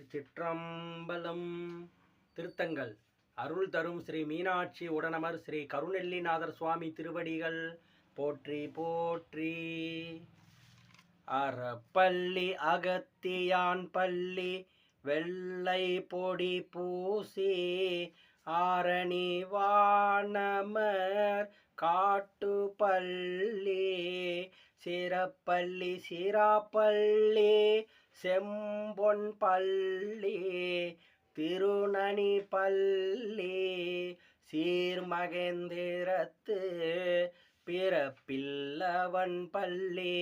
திருச்சிற்றம்பலம். திருத்தங்கள் அருள் தரும் ஸ்ரீ மீனாட்சி உடனமர் ஸ்ரீ கருணெல்லிநாதர் சுவாமி திருவடிகள் போற்றி போற்றி. அறப்பள்ளி அகத்தியான் பள்ளி வெள்ளை பொடி பூசி ஆரணி வானமர் காட்டு பள்ளி சிறப்பள்ளி சிராப்பள்ளி செம்பொன் பள்ளி திருநனி பள்ளி சீர்மகேந்திரத்து பிறப்பில்லவன் பள்ளி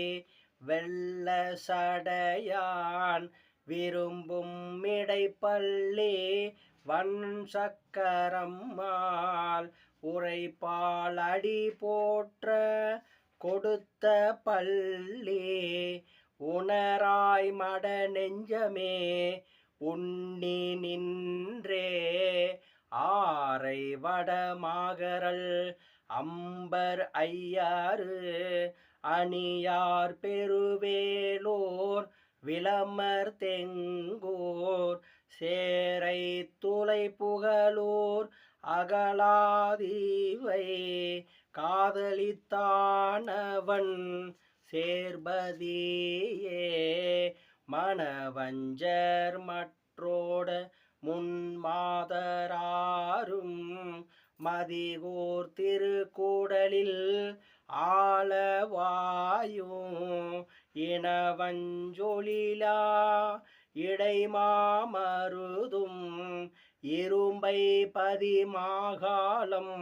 வெள்ள சடையான் விரும்பும் மிடைப்பள்ளி வன் சக்கரம்மாள் உரைப்பால் அடி போற்ற கொடுத்த பள்ளி உணராய் மட நெஞ்சமே உண்ணி நின்றே ஆரை வடமாகரல் அம்பர் ஐயாறு அணியார் பெருவேலோர் விளமர் தெங்கோர் சேரை துளை புகழோர் அகலாதீவை காதலித்தானவன் சேர்பதியே மணவஞ்சர் மற்றோட முன்மாதராரும் மதிகோர் திருக்கூடலில் ஆளவாயும் இனவஞ்சொலிலா இடைமாமருதும் இரும்பை பதிமாகாலம்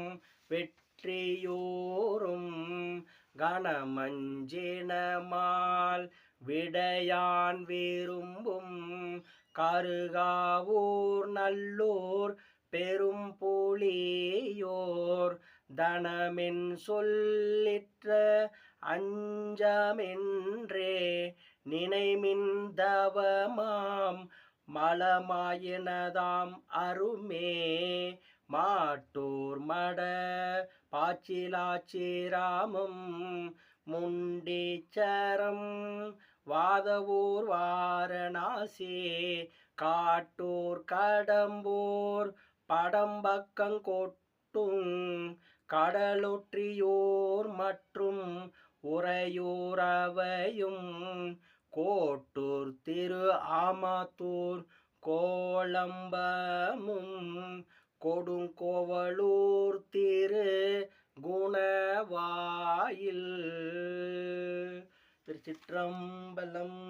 வெற்றியோரும் கணமஞ்சினமால் விடையான் விரும்பும் கருகாவூர் நல்லூர் பெரும் புலியோர் தனமென் சொல்லிற்ற அஞ்சமென்றே நினைமின் தவமாம் மலமாயினதாம் அருமே மாட்டூர் மட பாச்சிலாச்சிராமம் முண்டீச்சரம் வாதவூர் வாரணாசி காட்டூர் கடம்பூர் படம்பக்கங்கொட்டும் கடலொற்றியோர் மற்றும் உறையூரவையும் கோட்டூர் திரு ஆமாத்தூர் கோலம்பமும் கொடுங்கோவலூர் திரு குணவாயில். திருச்சிற்றம்பலம்.